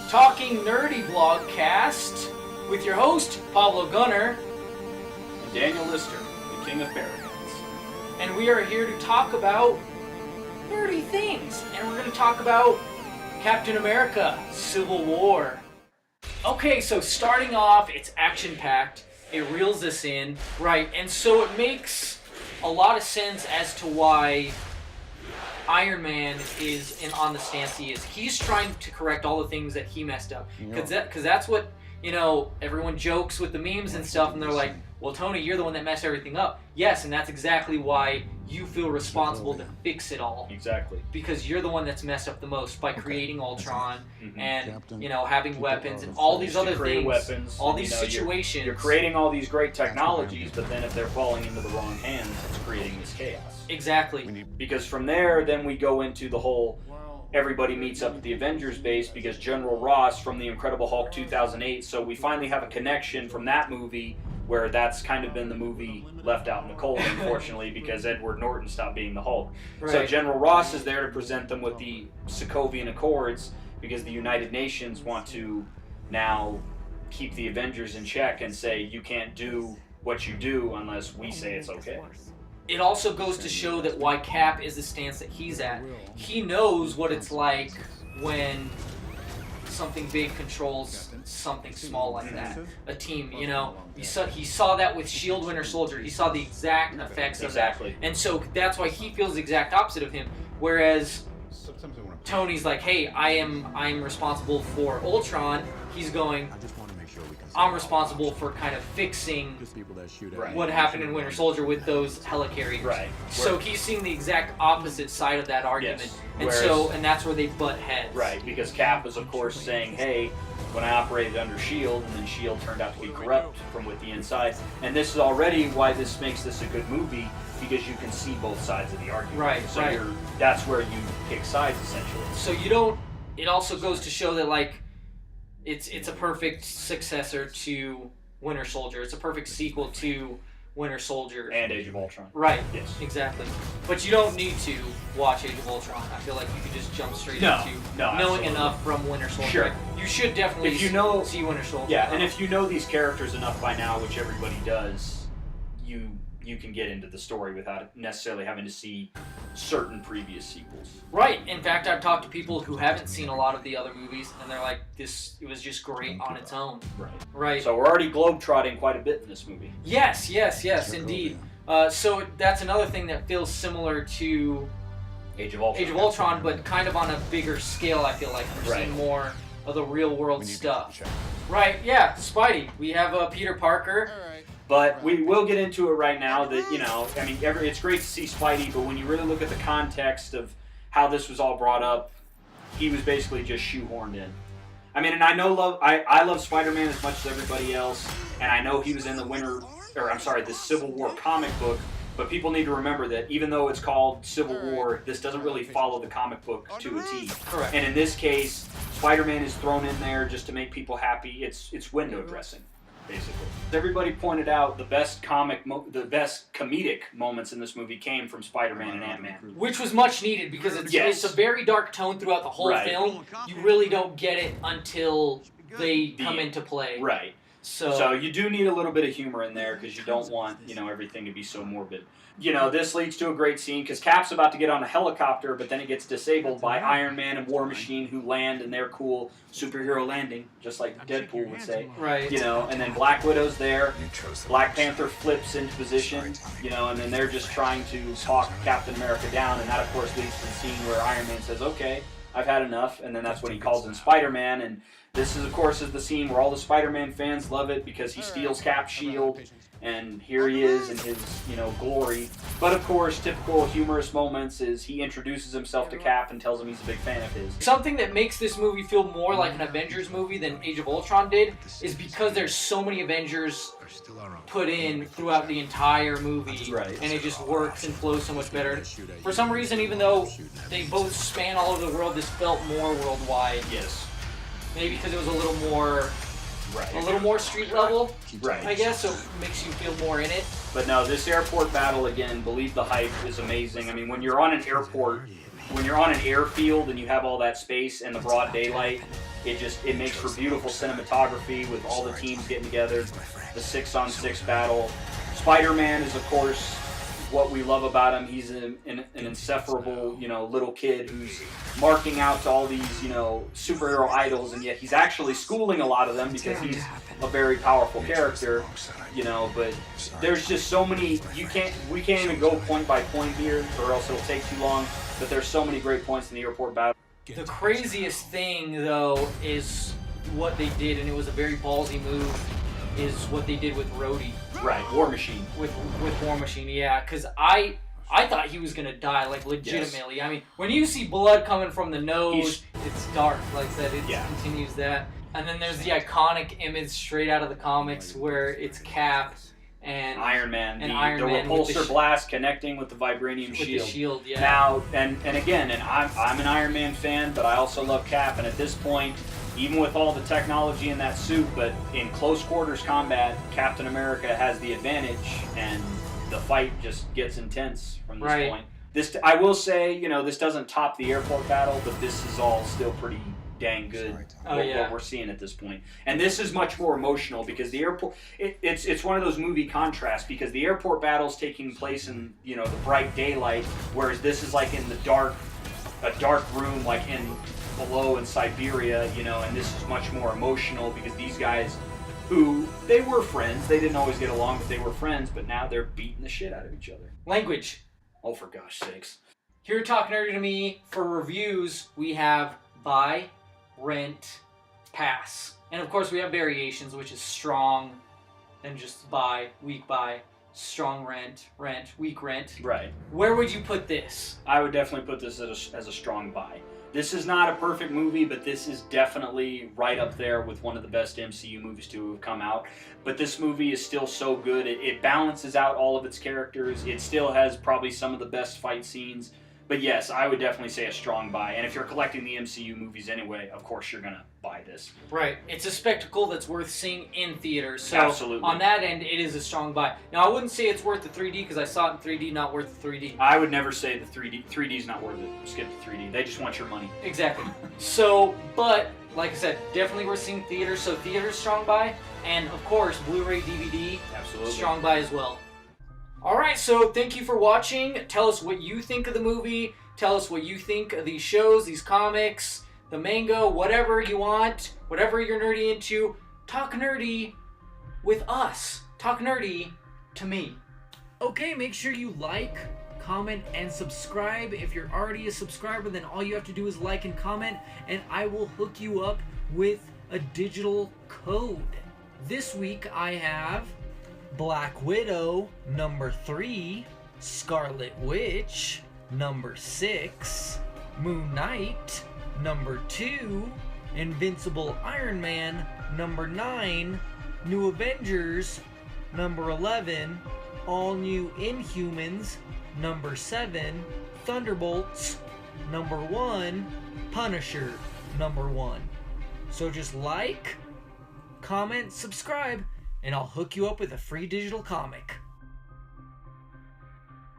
Talking Nerdy Vlogcast with your host, Pablo Gunner. And Daniel Lister, the King of Paragons. And we are here to talk about nerdy things. And we're going to talk about Captain America, Civil War. Okay, so starting off, it's action-packed. It reels us in, right? And so it makes a lot of sense as to why Iron Man is on the stance he is. He's trying to correct all the things that he messed up. Because that's what, everyone jokes with the memes and stuff, and they're like, well, Tony, you're the one that messed everything up. Yes, and that's exactly why you feel responsible to fix it all. Exactly. Because you're the one that's messed up the most by creating Ultron and, having weapons and all these other things. Weapons, all these situations. You're creating all these great technologies, but then if they're falling into the wrong hands, it's creating this chaos. Exactly. Because from there, then we go into the whole everybody meets up at the Avengers base because General Ross from The Incredible Hulk 2008, so we finally have a connection from that movie where that's kind of been the movie left out in the cold, unfortunately, because Edward Norton stopped being the Hulk. Right. So General Ross is there to present them with the Sokovian Accords because the United Nations want to now keep the Avengers in check and say you can't do what you do unless we say it's okay. It also goes to show that why Cap is the stance that he's at. He knows what it's like when something big controls something small like that. A team, He saw that with S.H.I.E.L.D. Winter Soldier. He saw the exact effects of that. And so that's why he feels the exact opposite of him. Whereas Tony's like, hey, I am responsible for Ultron. He's going, I'm responsible for kind of fixing what happened in Winter Soldier with those helicarriers. Right. So he's seeing the exact opposite side of that argument. Yes. And that's where they butt heads. Right, because Cap is of course saying, hey, when I operated under S.H.I.E.L.D., and then S.H.I.E.L.D. turned out to be corrupt from with the inside. And this is already why this makes this a good movie, because you can see both sides of the argument. Right, so that's where you pick sides, essentially. So it also goes to show that, it's a perfect successor to Winter Soldier. It's a perfect sequel to Winter Soldier. And Age of Ultron. Right. Yes. Exactly. But you don't need to watch Age of Ultron. I feel like you could just jump straight into knowing enough from Winter Soldier. Sure. You should definitely see Winter Soldier. Yeah, and if you know these characters enough by now, which everybody does, you can get into the story without necessarily having to see certain previous sequels. Right. In fact, I've talked to people who haven't seen a lot of the other movies, and they're like, it was just great on its own. Right. So we're already globetrotting quite a bit in this movie. Yes, indeed. So that's another thing that feels similar to Age of Ultron, but kind of on a bigger scale, I feel like. We're seeing more of the real world stuff. Right, yeah, Spidey. We have Peter Parker. But we will get into it right now that, it's great to see Spidey, but when you really look at the context of how this was all brought up, he was basically just shoehorned in. And I love Spider-Man as much as everybody else, and I know he was in the Civil War comic book, but people need to remember that even though it's called Civil War, this doesn't really follow the comic book to a T. Correct. And in this case, Spider-Man is thrown in there just to make people happy. It's window dressing. Basically, everybody pointed out the best comedic moments in this movie came from Spider-Man and Ant-Man, which was much needed because it's a very dark tone throughout the whole film. You really don't get it until they come into play. Right. So you do need a little bit of humor in there because you don't want everything to be so morbid. This leads to a great scene because Cap's about to get on a helicopter, but then it gets disabled by Iron Man and War Machine, who land in their cool superhero landing, just like Deadpool would say. Right. And then Black Widow's there. Black Panther flips into position, and then they're just trying to talk Captain America down, and that, of course, leads to the scene where Iron Man says, okay, I've had enough, and then that's when he calls in Spider-Man, and this is, of course, the scene where all the Spider-Man fans love it because he steals Cap's shield, and here he is in his, glory. But of course, typical humorous moments is he introduces himself to Cap and tells him he's a big fan of his. Something that makes this movie feel more like an Avengers movie than Age of Ultron did is because there's so many Avengers put in throughout the entire movie, and it just works and flows so much better. For some reason, even though they both span all over the world, this felt more worldwide. Yes. Maybe because it was a little more street level, I guess, so it makes you feel more in it. But no, this airport battle, again, believe the hype is amazing. When you're on an airport, when you're on an airfield and you have all that space and the broad daylight, It makes for beautiful cinematography with all the teams getting together, the 6-on-6 battle. Spider-Man is, of course, what we love about him. He's an insufferable, little kid who's marking out to all these, superhero idols, and yet he's actually schooling a lot of them because he's a very powerful character, but there's just so many, we can't even go point by point here or else it'll take too long, but there's so many great points in the airport battle. The craziest thing, though, is what they did, and it was a very ballsy move, is what they did with Rhodey. Right, War Machine. With War Machine, yeah, because I thought he was going to die, like, legitimately. Yes. I mean, when you see blood coming from the nose, it's dark, like I said, it continues that. And then there's the iconic image straight out of the comics where it's Cap and Iron Man, the repulsor blast connecting with the vibranium shield. With the shield, yeah. Now, and again, I'm an Iron Man fan, but I also love Cap, and at this point, even with all the technology in that suit, but in close quarters combat, Captain America has the advantage, and the fight just gets intense from this point. This, I will say, this doesn't top the airport battle, but this is all still pretty dang good what we're seeing at this point. And this is much more emotional because the airport, it's one of those movie contrasts because the airport battle's taking place in, the bright daylight, whereas this is like in a dark room, like below in Siberia, and this is much more emotional because these guys, who, they were friends, they didn't always get along, but they were friends, but now they're beating the shit out of each other. Language. Oh, for gosh sakes. Here at Talk Nerdy to Me, for reviews, we have buy, rent, pass. And of course we have variations, which is strong, and just buy, weak buy, strong rent, weak rent. Right. Where would you put this? I would definitely put this as a strong buy. This is not a perfect movie, but this is definitely right up there with one of the best MCU movies to have come out. But this movie is still so good. It balances out all of its characters. It still has probably some of the best fight scenes. But yes, I would definitely say a strong buy. And if you're collecting the MCU movies anyway, of course you're going to buy this. Right. It's a spectacle that's worth seeing in theaters. So absolutely. On that end, it is a strong buy. Now, I wouldn't say it's worth the 3D because I saw it in 3D, not worth the 3D. I would never say the 3D is not worth it. Skip the 3D. They just want your money. Exactly. So, but, like I said, definitely worth seeing theaters. So theaters, strong buy. And, of course, Blu-ray, DVD, absolutely, strong buy as well. Alright, so thank you for watching. Tell us what you think of the movie. Tell us what you think of these shows, these comics, the manga, whatever you want, whatever you're nerdy into. Talk nerdy with us. Talk nerdy to me. Okay, make sure you like, comment, and subscribe. If you're already a subscriber, then all you have to do is like and comment, and I will hook you up with a digital code. This week I have Black Widow number 3, Scarlet Witch number 6, Moon Knight number 2, Invincible Iron Man number 9, New Avengers number 11, All New Inhumans number 7, Thunderbolts number 1, Punisher number 1. So just like, comment, subscribe, and I'll hook you up with a free digital comic.